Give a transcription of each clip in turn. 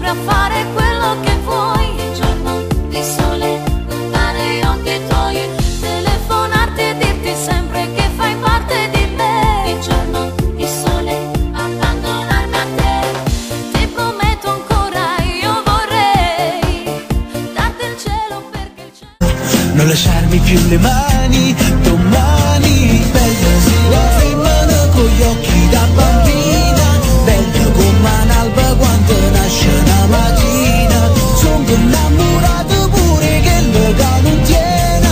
a fare quello che vuoi. Il giorno di sole, guardare gli occhi tuoi, telefonarti e dirti sempre che fai parte di me. Il giorno di sole, abbandonarmi a te. Ti prometto ancora, io vorrei darti il cielo perché il cielo. Non lasciarmi più le mani, domani. Bella sera femmina con gli occhi da bambina, bella come un'alba quando nasce una mattina. Sono innamorato pure che il legame non tiene,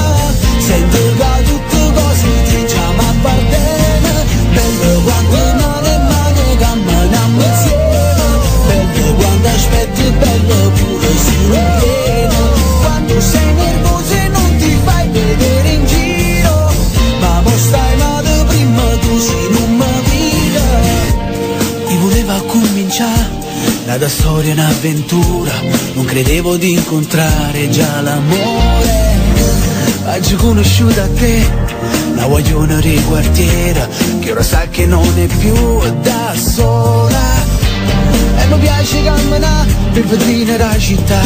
sento che tutte cose ti già m'appartiene. Bella quando mano in mano camminiamo insieme, bella quando aspetti, bella pure se non viene. Quando sei nervosa e non ti fai vedere in giro, ma mo stai male prima tu se non mi vedi. Io volevo cominciare la storia, un'avventura, non credevo di incontrare già l'amore. Oggi ho conosciuto a te, una guagliona di quartiere, che ora sa che non è più da sola. E mi piace camminare per vedere la città,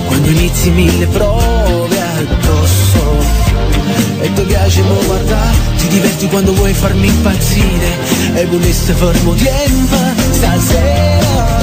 quando inizi mille prove addosso. E ti piace mo guardare, ti diverti quando vuoi farmi impazzire, e voleste fermo tempo stasera.